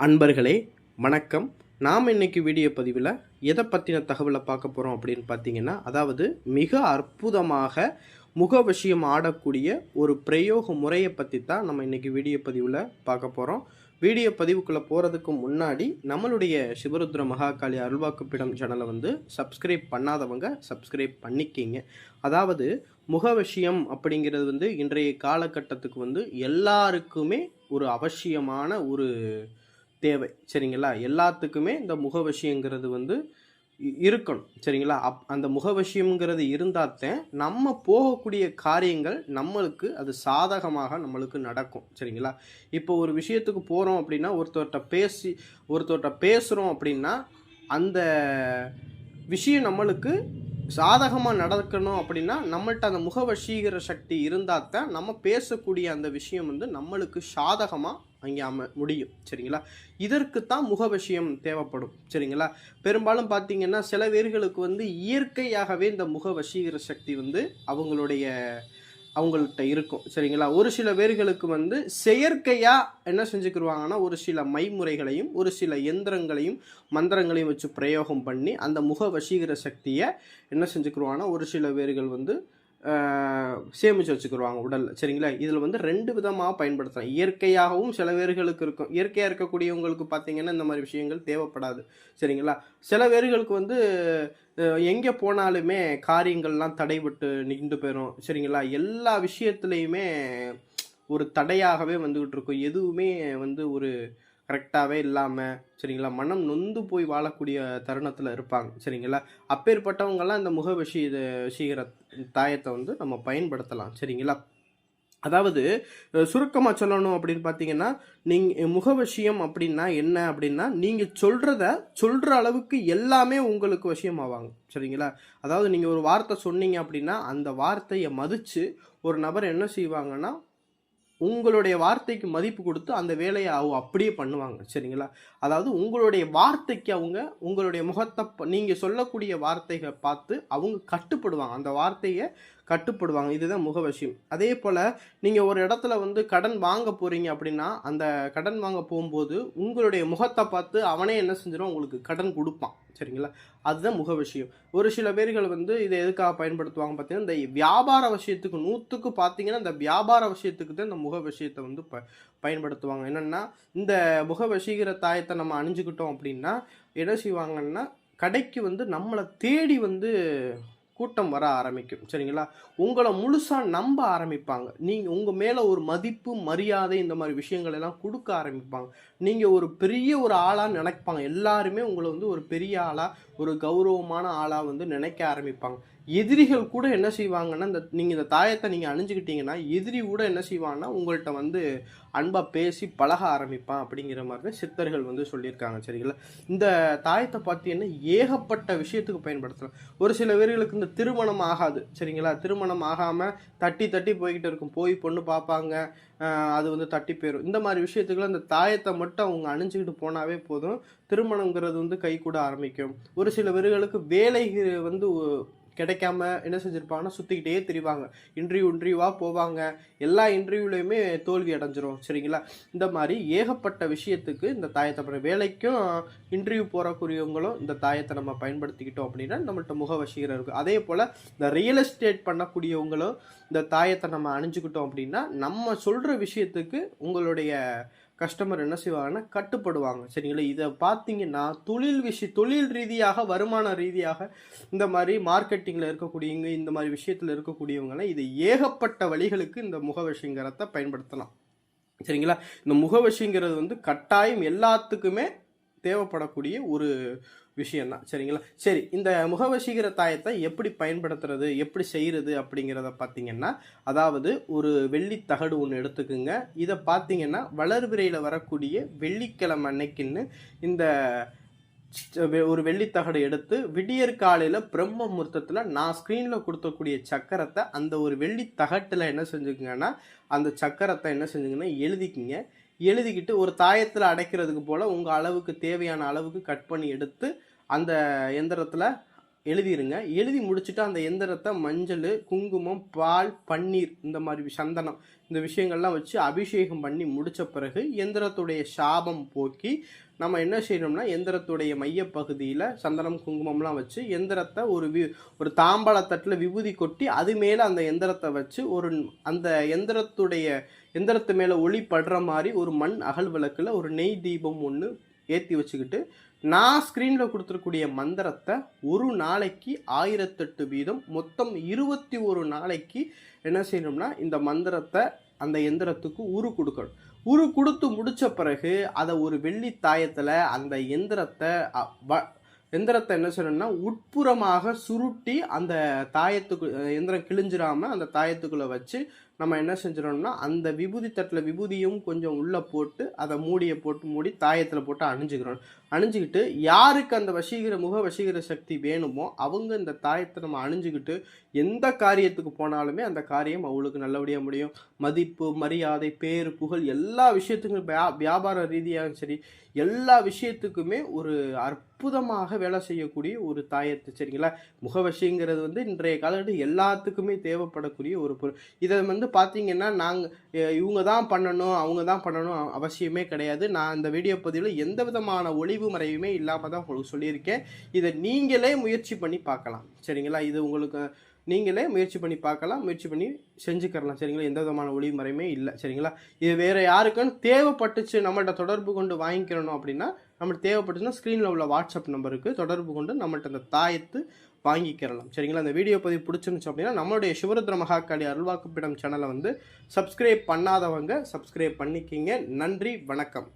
அன்பர்களே வணக்கம். நாம் இன்னைக்கு வீடியோ பதிவில் எதை பற்றின தகவலை பார்க்க போகிறோம் அப்படின்னு பார்த்தீங்கன்னா, அதாவது மிக அற்புதமாக முகவசியம் ஆடக்கூடிய ஒரு பிரயோக முறையை பற்றி தான் நம்ம இன்னைக்கு வீடியோ பதிவில் பார்க்க போகிறோம். வீடியோ பதிவுக்குள்ளே போகிறதுக்கு முன்னாடி நம்மளுடைய சிவருத்ர மகாகாளி அருள்வாக்குப்பிடம் சேனலை சப்ஸ்கிரைப் பண்ணாதவங்க சப்ஸ்கிரைப் பண்ணிக்கிங்க. அதாவது முகவசியம் அப்படிங்கிறது இன்றைய காலகட்டத்துக்கு எல்லாருக்குமே ஒரு அவசியமான ஒரு தேவை. சரிங்களா? எல்லாத்துக்குமே இந்த முகவசியங்கிறது இருக்கணும். சரிங்களா? அந்த முகவசியம்ங்கிறது இருந்தால்தான் நம்ம போகக்கூடிய காரியங்கள் நம்மளுக்கு அது சாதகமாக நம்மளுக்கு நடக்கும். சரிங்களா? இப்போ ஒரு விஷயத்துக்கு போகிறோம் அப்படின்னா, ஒருத்தர்கிட்ட பேசுகிறோம் அப்படின்னா, அந்த விஷயம் நம்மளுக்கு சாதகமாக நடக்கணும் அப்படின்னா நம்மள்ட்ட அந்த முகவசீகர சக்தி இருந்தால் தான் நம்ம பேசக்கூடிய அந்த விஷயம் நம்மளுக்கு சாதகமாக அங்கே முடியும். சரிங்களா? இதற்கு தான் முகவசியம் தேவைப்படும். சரிங்களா? பெரும்பாலும் பார்த்தீங்கன்னா சில பேர்களுக்கு இயற்கையாகவே இந்த முகவசீகர சக்தி அவங்கள்ட்ட இருக்கும். சரிங்களா? ஒரு சில பேர்களுக்கு செயற்கையாக என்ன செஞ்சுக்கிடுவாங்கன்னா, ஒரு சில மைமுறைகளையும் ஒரு சில எந்திரங்களையும் மந்திரங்களையும் வச்சு பிரயோகம் பண்ணி அந்த முக வசீகர சக்தியை என்ன செஞ்சுக்கிடுவாங்கன்னா, ஒரு சில பேர்கள் சேமித்து வச்சுக்கிடுவாங்க உடலில். சரிங்களா? இதில் ரெண்டு விதமாக பயன்படுத்தலாம். இயற்கையாகவும் சில பேர்களுக்கு இருக்கும். இயற்கையாக இருக்கக்கூடியவங்களுக்கு பார்த்தீங்கன்னா இந்த மாதிரி விஷயங்கள் தேவைப்படாது. சரிங்களா? சில பேர்களுக்கு எங்கே போனாலுமே காரியங்கள்லாம் தடைபட்டு நின்று போயிடும். சரிங்களா? எல்லா விஷயத்துலையுமே ஒரு தடையாகவே வந்துக்கிட்டு இருக்கும். எதுவுமே ஒரு கரெக்டாகவே இல்லாமல், சரிங்களா, மனம் நொந்து போய் வாழக்கூடிய தருணத்தில் இருப்பாங்க. சரிங்களா? அப்பேற்பட்டவங்கெல்லாம் இந்த வசீகர தாயத்தை நம்ம பயன்படுத்தலாம். சரிங்களா? அதாவது சுருக்கமாக சொல்லணும் அப்படின்னு பார்த்தீங்கன்னா, நீங்கள் முகவசியம் அப்படின்னா என்ன அப்படின்னா, நீங்கள் சொல்கிற அளவுக்கு எல்லாமே உங்களுக்கு வசியம் ஆவாங்க. சரிங்களா? அதாவது நீங்கள் ஒரு வார்த்தை சொன்னீங்க அப்படின்னா அந்த வார்த்தையை மதித்து ஒரு நபர் என்ன செய்வாங்கன்னா, உங்களுடைய வார்த்தைக்கு மதிப்பு கொடுத்து அந்த வேலையை அப்படியே பண்ணுவாங்க. சரிங்களா? அதாவது உங்களுடைய வார்த்தைக்கு உங்களுடைய முகத்தை நீங்கள் சொல்லக்கூடிய வார்த்தைகளை பார்த்து அவங்க கட்டுப்படுவாங்க. அந்த வார்த்தையை கட்டுப்படுவாங்க. இதுதான் முகவசியம். அதே போல் நீங்கள் ஒரு இடத்துல கடன் வாங்க போகிறீங்க அப்படின்னா, அந்த கடன் வாங்க போகும்போது உங்களுடைய முகத்தை பார்த்து அவனே என்ன செஞ்சிடும், உங்களுக்கு கடன் கொடுப்பான். சரிங்களா? அதுதான் முகவசியம். ஒரு சில பேர்கள் இதை எதுக்காக பயன்படுத்துவாங்க பார்த்தீங்கன்னா, இந்த வியாபார விஷயத்துக்கு 100க்கு பார்த்தீங்கன்னா இந்த வியாபார விஷயத்துக்கு தான் இந்த முக விஷயத்தை பயன்படுத்துவாங்க. என்னென்னா, இந்த முக வசீகர தாயத்தை நம்ம அணிஞ்சுக்கிட்டோம் அப்படின்னா என்ன செய்வாங்கன்னா, கடைக்கு நம்மளை தேடி கூட்டம் வர ஆரம்பிக்கும். சரிங்களா? உங்களை முழுசாக நம்ப ஆரம்பிப்பாங்க. நீங்கள் உங்கள் மேலே ஒரு மதிப்பு மரியாதை இந்த மாதிரி விஷயங்கள் எல்லாம் கொடுக்க ஆரம்பிப்பாங்க. நீங்கள் ஒரு பெரிய ஒரு ஆளாக நினைப்பாங்க. எல்லாருமே உங்களை ஒரு பெரிய ஆளாக, ஒரு கௌரவமான ஆளாக நினைக்க ஆரம்பிப்பாங்க. எதிரிகள் கூட என்ன செய்வாங்கன்னா, நீங்கள் இந்த தாயத்தை நீங்கள் அணிஞ்சுக்கிட்டீங்கன்னா எதிரி கூட என்ன செய்வாங்கன்னா உங்கள்கிட்ட அன்பாக பேசி பழக ஆரம்பிப்பான் அப்படிங்கிற மாதிரி தான் சித்தர்கள் சொல்லியிருக்காங்க. சரிங்களா? இந்த தாயத்தை பார்த்தீங்கன்னா ஏகப்பட்ட விஷயத்துக்கு பயன்படுத்தலாம். ஒரு சில பேர்களுக்கு இந்த திருமணம் ஆகாது. சரிங்களா? திருமணம் ஆகாமல் தட்டி தட்டி போய்கிட்டு இருக்கும். போய் பொண்ணு பார்ப்பாங்க, அது தட்டி போயிடும். இந்த மாதிரி விஷயத்துக்குள்ள அந்த தாயத்தை மட்டும் அவங்க அணிஞ்சுக்கிட்டு போனாவே போதும், திருமணங்கிறது கை கூட ஆரம்பிக்கும். ஒரு சில பேர்களுக்கு வேலை கிடைக்காம என்ன செஞ்சுருப்பாங்கன்னா சுற்றிக்கிட்டே திரிவாங்க. இன்டர்வியூவாக போவாங்க. எல்லா இன்டர்வியூலையுமே தோல்வி அடைஞ்சிரும். சரிங்களா? இந்த மாதிரி ஏகப்பட்ட விஷயத்துக்கு இந்த தாயத்தை வேலைக்கும் இன்டர்வியூ போகிறக்கூடியவங்களும் இந்த தாயத்தை நம்ம பயன்படுத்திக்கிட்டோம் அப்படின்னா நம்மள்ட்ட முகவசீகரம் இருக்கும். அதே போல் இந்த ரியல் எஸ்டேட் பண்ணக்கூடியவங்களும் இந்த தாயத்தை நம்ம அணிஞ்சுக்கிட்டோம் அப்படின்னா நம்ம சொல்கிற விஷயத்துக்கு உங்களுடைய கஸ்டமர் என்ன செய்வாங்கன்னா கட்டுப்படுவாங்க. சரிங்களா? இதை பார்த்தீங்கன்னா தொழில் ரீதியாக, வருமான ரீதியாக இந்த மாதிரி மார்க்கெட்டிங்கில் இருக்கக்கூடியவங்க, இந்த மாதிரி விஷயத்தில் இருக்கக்கூடியவங்களாம் இது ஏகப்பட்ட வழிகளுக்கு இந்த முகவசிங்கிறத பயன்படுத்தலாம். சரிங்களா? இந்த முகவசிங்கிறது கட்டாயம் எல்லாத்துக்குமே தேவைப்படக்கூடிய ஒரு விஷயம்தான். சரிங்களா? சரி, இந்த முகவசீகர தாயத்தை எப்படி பயன்படுத்துறது, எப்படி செய்கிறது அப்படிங்கிறத பார்த்தீங்கன்னா, அதாவது ஒரு வெள்ளி தகடு ஒன்று எடுத்துக்குங்க. இதை பார்த்தீங்கன்னா வளர்பிறையில் வரக்கூடிய வெள்ளிக்கிழமை அன்னைக்குன்னு இந்த ஒரு வெள்ளித்தகடை எடுத்து விடியற் காலையில் பிரம்ம முகூர்த்தத்தில் நான் ஸ்க்ரீனில் கொடுத்தக்கூடிய சக்கரத்தை அந்த ஒரு வெள்ளி தகட்டில் என்ன செஞ்சுக்குங்கன்னா, அந்த சக்கரத்தை என்ன செஞ்சுங்கன்னா எழுதிக்கிங்க. எழுதிக்கிட்டு ஒரு தாயத்தில் அடைக்கிறதுக்கு போல் உங்கள் அளவுக்கு தேவையான அளவுக்கு கட் பண்ணி எடுத்து அந்த எந்திரத்தில் எழுதிருங்க. எழுதி முடிச்சுட்டு அந்த எந்திரத்தை மஞ்சள், குங்குமம், பால், பன்னீர், இந்த மாதிரி சந்தனம் இந்த விஷயங்கள்லாம் வச்சு அபிஷேகம் பண்ணி முடித்த பிறகு எந்திரத்துடைய சாபம் போக்கி நம்ம என்ன செய்யணும்னா எந்திரத்துடைய மையப்பகுதியில் சந்தனம் குங்குமம்லாம் வச்சு எந்திரத்தை ஒரு தாம்பாளத்தட்டில் விபூதி கொட்டி அது மேலே அந்த எந்திரத்தை வச்சு அந்த எந்திரத்து மேலே ஒளி படுற மாதிரி ஒரு மண் அகல் விளக்கில் ஒரு நெய் தீபம் ஒன்று ஏற்றி வச்சுக்கிட்டு நான் ஸ்க்ரீனில் கொடுத்துருக்கூடிய மந்திரத்தை ஒரு நாளைக்கு 1008 வீதம் மொத்தம் 21 நாளைக்கு என்ன செய்யணும்னா இந்த மந்திரத்தை அந்த எந்திரத்துக்கு கொடுக்கணும். கொடுத்து முடித்த பிறகு அதை ஒரு வெள்ளி தாயத்தில் அந்த எந்திரத்தை என்ன செய்யணும்னா உட்புறமாக சுருட்டி அந்த எந்திரம் கிழிஞ்சிடாமல் அந்த தாயத்துக்குள்ளே வச்சு நம்ம என்ன செஞ்சிடணும்னா அந்த விபூதி தட்டில் விபூதியும் கொஞ்சம் உள்ளே போட்டு அதை மூடியை போட்டு மூடி தாயத்தில் போட்டு அணிஞ்சுக்கிட்டு யாருக்கு அந்த முக வசீகர சக்தி வேணுமோ அவங்க இந்த தாயத்தை நம்ம அணிஞ்சுக்கிட்டு எந்த காரியத்துக்கு போனாலுமே அந்த காரியம் அவங்களுக்கு நல்லபடியாக முடியும். மதிப்பு, மரியாதை, பேர், புகழ் எல்லா விஷயத்துக்கும் வியாபார ரீதியாக சரி எல்லா விஷயத்துக்குமே ஒரு அற்புதமாக வேலை செய்யக்கூடிய ஒரு தாயத்து. சரிங்களா? முகவசிங்கிறது இன்றைய காலகட்டத்தில் எல்லாத்துக்குமே தேவைப்படக்கூடிய ஒரு பொருள். இதை பார்த்தீங்கன்னா இவங்க தான் பண்ணணும் அவங்க தான் பண்ணணும் அவசியமே கிடையாது. நான் இந்த வீடியோ பதிவில் எந்த விதமான ஒளிவு மறைவுமே இல்லாமல் தான் உங்களுக்கு சொல்லியிருக்கேன். இதை நீங்களே முயற்சி பண்ணி பார்க்கலாம். சரிங்களா? இது உங்களுக்கு நீங்களே முயற்சி பண்ணி பார்க்கலாம், முயற்சி பண்ணி செஞ்சுக்கலாம். சரிங்களா? எந்த விதமான ஒளி மறையுமே இல்லை. சரிங்களா? இது வேறு யாருக்குன்னு தேவைப்பட்டுச்சு நம்மள்கிட்ட தொடர்பு கொண்டு வாங்கிக்கிறணும் அப்படின்னா நம்மளுக்கு தேவைப்பட்டுச்சுன்னா ஸ்க்ரீனில் உள்ள வாட்ஸ்அப் நம்பருக்கு தொடர்பு கொண்டு நம்மள்கிட்ட அந்த தாயத்து வாங்கிக்கிறலாம். சரிங்களா? அந்த வீடியோ பதிவு பிடிச்சிருந்துச்சு அப்படின்னா நம்மளுடைய சிவருத்ர மகாகாளி அருள்வாக்குப்பிடம் சேனலை சப்ஸ்கிரைப் பண்ணாதவங்க சப்ஸ்கிரைப் பண்ணிக்கிங்க. நன்றி, வணக்கம்.